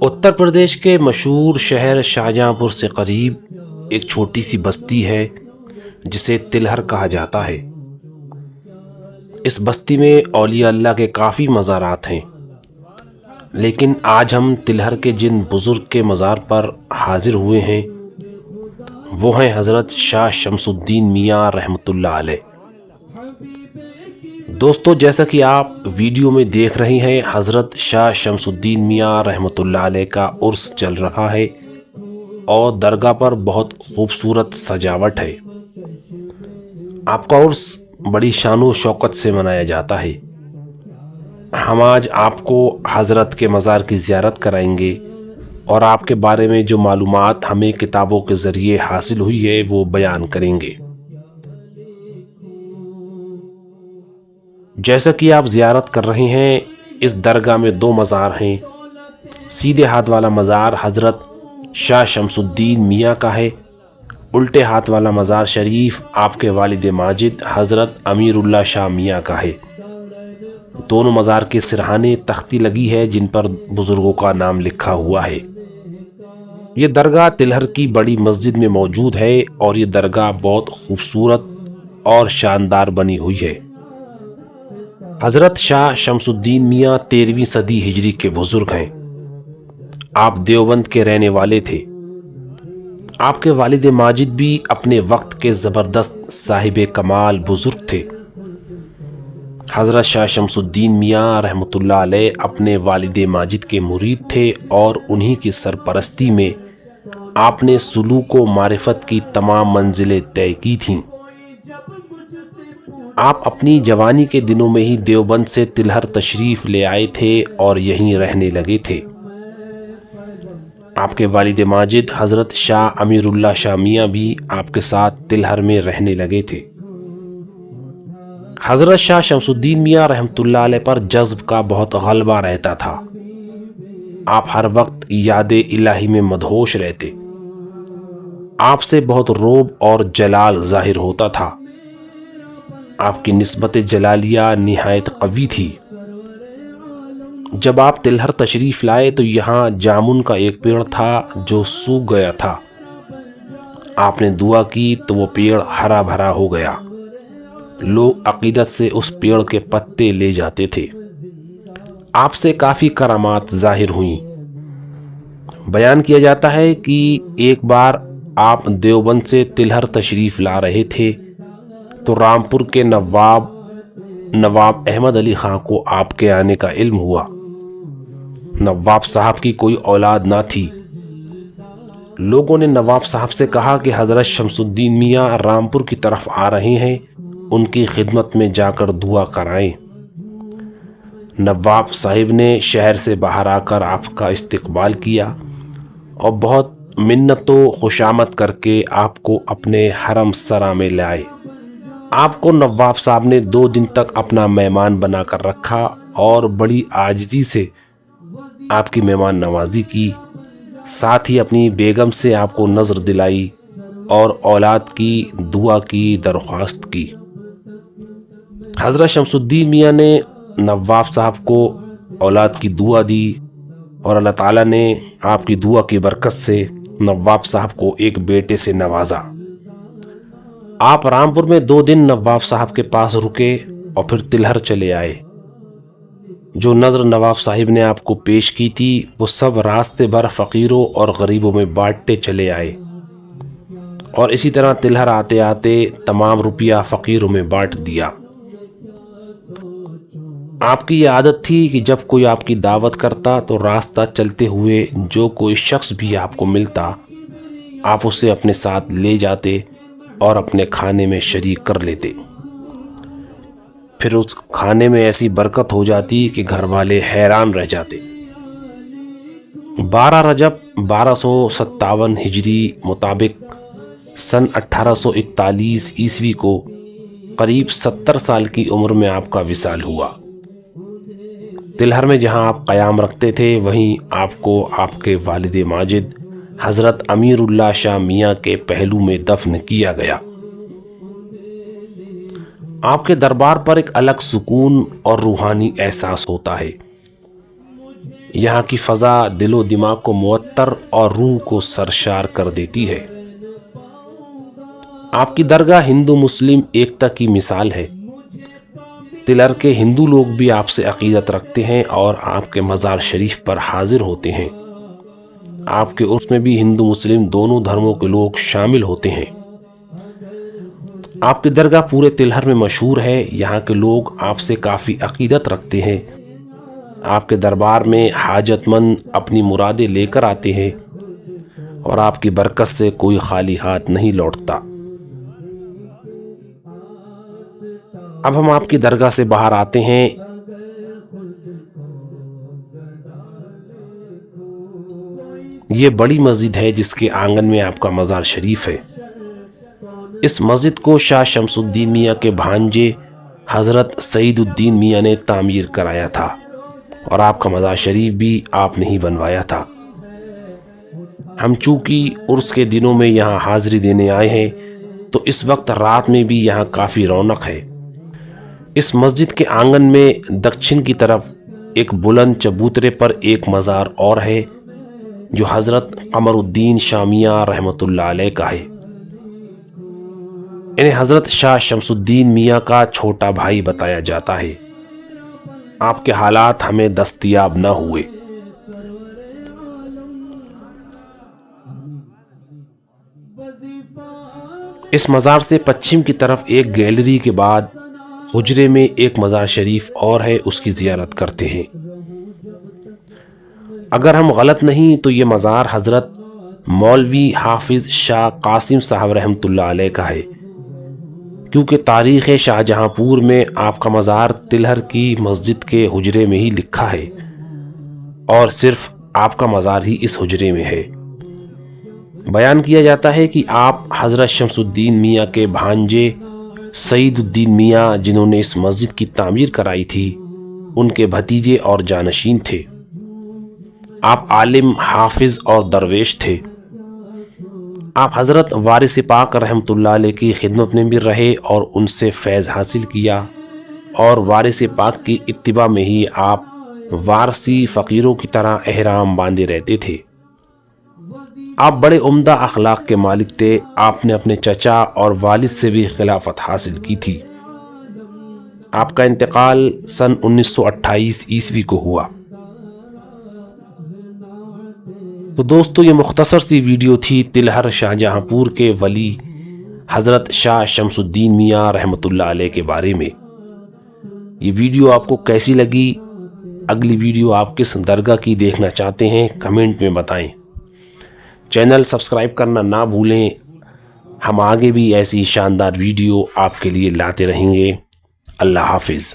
उत्तर प्रदेश के मशहूर शहर शाहजहाँपुर से करीब एक छोटी सी बस्ती है जिसे तिलहर कहा जाता है। इस बस्ती में औलिया अल्लाह के काफ़ी मज़ारात हैं, लेकिन आज हम तिलहर के जिन बुज़ुर्ग के मज़ार पर हाजिर हुए हैं वो हैं हज़रत शाह शमसुद्दीन मियाँ रहमतुल्लाह अलैह। दोस्तों, जैसा कि आप वीडियो में देख रहे हैं, हज़रत शाह शमसुद्दीन मियाँ रहमतुल्लाह अलैह का उर्स चल रहा है और दरगाह पर बहुत खूबसूरत सजावट है। आपका उर्स बड़ी शानो शौकत से मनाया जाता है। हम आज आपको हज़रत के मज़ार की ज़ियारत कराएंगे और आपके बारे में जो मालूमात हमें किताबों के ज़रिए हासिल हुई है वो बयान करेंगे। जैसा कि आप ज़ियारत कर रहे हैं, इस दरगाह में दो मज़ार हैं। सीधे हाथ वाला मज़ार हज़रत शाह शमसुद्दीन मियाँ का है। उल्टे हाथ वाला मज़ार शरीफ आपके वालिद माजिद हज़रत अमीरुल्लाह शाह मियाँ का है। दोनों मज़ार के सिरहाने तख्ती लगी है जिन पर बुज़ुर्गों का नाम लिखा हुआ है। ये दरगाह तिलहर की बड़ी मस्जिद में मौजूद है और ये दरगाह बहुत खूबसूरत और शानदार बनी हुई है। हज़रत शाह शमसुद्दीन मियाँ 13वीं सदी हिजरी के बुज़ुर्ग हैं। आप देवबंद के रहने वाले थे। आपके वालिद माजिद भी अपने वक्त के ज़बरदस्त साहिब कमाल बुज़ुर्ग थे। हज़रत शाह शमसुद्दीन मियाँ रहमतुल्लाह अलैह अपने वालिद माजिद के मुरीद थे और उन्हीं की सरपरस्ती में आपने सुलूक व मारिफत की तमाम मंजिलें तय की थीं। आप अपनी जवानी के दिनों में ही देवबंद से तिलहर तशरीफ़ ले आए थे और यहीं रहने लगे थे। आपके वालिद माजिद हज़रत शाह अमीरुल्लाह शाह मियाँ भी आपके साथ तिलहर में रहने लगे थे। हज़रत शाह शमसुद्दीन मियाँ रहमतुल्लाह अलैह पर जज्ब का बहुत गलबा रहता था। आप हर वक्त याद इलाही में मदहोश रहते। आपसे बहुत रोब और जलाल ज़ाहिर होता था। आपकी निस्बत जलालिया निहायत कवी थी। जब आप तिलहर तशरीफ़ लाए तो यहाँ जामुन का एक पेड़ था जो सूख गया था। आपने दुआ की तो वो पेड़ हरा भरा हो गया। लोग अकीदत से उस पेड़ के पत्ते ले जाते थे। आपसे काफ़ी करामात ज़ाहिर हुई। बयान किया जाता है कि एक बार आप देवबंद से तिलहर तशरीफ़ ला रहे थे तो रामपुर के नवाब अहमद अली ख़ां को आपके आने का इल्म हुआ। नवाब साहब की कोई औलाद ना थी। लोगों ने नवाब साहब से कहा कि हज़रत शमसुद्दीन मियाँ रामपुर की तरफ आ रहे हैं, उनकी खिदमत में जाकर दुआ कराएं। नवाब साहिब ने शहर से बाहर आकर आपका इस्तकबाल किया और बहुत मिन्नतों खुशामद करके आपको अपने हरम सरा में लाए। आपको नवाब साहब ने 2 दिन तक अपना मेहमान बनाकर रखा और बड़ी आजिज़ी से आपकी मेहमान नवाजी की। साथ ही अपनी बेगम से आपको नज़र दिलाई और औलाद की दुआ की दरख्वास्त की। हज़रत शमसुद्दीन मियाँ ने नवाब साहब को औलाद की दुआ दी और अल्लाह ताला ने आपकी दुआ की बरकत से नवाब साहब को एक बेटे से नवाजा। आप रामपुर में 2 दिन नवाब साहब के पास रुके और फिर तिलहर चले आए। जो नज़र नवाब साहिब ने आपको पेश की थी वो सब रास्ते भर फ़कीरों और गरीबों में बांटते चले आए और इसी तरह तिलहर आते आते तमाम रुपया फ़कीरों में बांट दिया। आपकी ये आदत थी कि जब कोई आपकी दावत करता तो रास्ता चलते हुए जो कोई शख्स भी आपको मिलता आप उसे अपने साथ ले जाते और अपने खाने में शरीक कर लेते। फिर उस खाने में ऐसी बरकत हो जाती कि घर वाले हैरान रह जाते। 12 रजब 1257 हिजरी मुताबिक सन 1841 ईस्वी को करीब 70 साल की उम्र में आपका विसाल हुआ। तिलहर में जहां आप क़याम रखते थे वहीं आपको आपके वालिद माजिद हज़रत अमीरुल्लाह शाह मियाँ के पहलू में दफन किया गया। आपके दरबार पर एक अलग सुकून और रूहानी एहसास होता है। यहाँ की फ़ज़ा दिल व दिमाग को मुअत्तर और रूह को सरशार कर देती है। आपकी दरगाह हिंदू मुस्लिम एकता की मिसाल है। तिलहर के हिंदू लोग भी आपसे अक़ीदत रखते हैं और आपके मज़ार शरीफ पर हाजिर होते हैं। आपके उर्स में भी हिंदू मुस्लिम दोनों धर्मों के लोग शामिल होते हैं। आपकी दरगाह पूरे तिलहर में मशहूर है। यहाँ के लोग आपसे काफ़ी अक़ीदत रखते हैं। आपके दरबार में हाजतमंद अपनी मुरादें लेकर आते हैं और आपकी बरकत से कोई खाली हाथ नहीं लौटता। अब हम आपकी दरगाह से बाहर आते हैं। ये बड़ी मस्जिद है जिसके आंगन में आपका मज़ार शरीफ है। इस मस्जिद को शाह शमसुद्दीन मियाँ के भांजे हज़रत सईदुद्दीन मियाँ ने तामीर कराया था और आपका मज़ार शरीफ भी आपने ही बनवाया था। हम चूँकि उर्स के दिनों में यहाँ हाज़िरी देने आए हैं तो इस वक्त रात में भी यहाँ काफ़ी रौनक है। इस मस्जिद के आंगन में दक्षिण की तरफ एक बुलंद चबूतरे पर एक मज़ार और है जो हज़रत कमरुद्दीन शामिया रहमतुल्लाह अलैह का है। इन्हें हज़रत शाह शमसुद्दीन मियाँ का छोटा भाई बताया जाता है। आपके हालात हमें दस्तयाब न हुए। इस मज़ार से पश्चिम की तरफ एक गैलरी के बाद हुजरे में एक मज़ार शरीफ और है, उसकी ज़ियारत करते हैं। अगर हम गलत नहीं तो ये मज़ार हज़रत मौलवी हाफिज़ शाह कासिम साहब रहमतुल्लाह अलैह का है, क्योंकि तारीख़ शाहजहाँपुर में आपका मज़ार तिलहर की मस्जिद के हुजरे में ही लिखा है और सिर्फ आपका मज़ार ही इस हुजरे में है। बयान किया जाता है कि आप हज़रत शमसुद्दीन मियाँ के भांजे सईदुद्दीन मियाँ जिन्होंने इस मस्जिद की तामीर कराई थी उनके भतीजे और जानशीन थे। आप आलिम, हाफिज़ और दरवेश थे। आप हज़रत वारिस पाक रहमतुल्लाह अलैह की खिदमत में भी रहे और उनसे फैज़ हासिल किया और वारिस पाक की इत्तिबा में ही आप वारसी फ़कीरों की तरह एहराम बांधे रहते थे। आप बड़े उम्दा अखलाक के मालिक थे। आपने अपने चचा और वालिद से भी खिलाफत हासिल की थी। आपका इंतकाल सन 1928 ईस्वी को हुआ। तो दोस्तों, ये मुख्तसर सी वीडियो थी तिलहर शाहजहाँपुर के वली हज़रत शाह शमसुद्दीन मियाँ रहमतुल्लाह अलैह के बारे में। ये वीडियो आपको कैसी लगी? अगली वीडियो आप किस दरगाह की देखना चाहते हैं कमेंट में बताएं। चैनल सब्सक्राइब करना ना भूलें। हम आगे भी ऐसी शानदार वीडियो आपके लिए लाते रहेंगे। अल्लाह हाफिज़।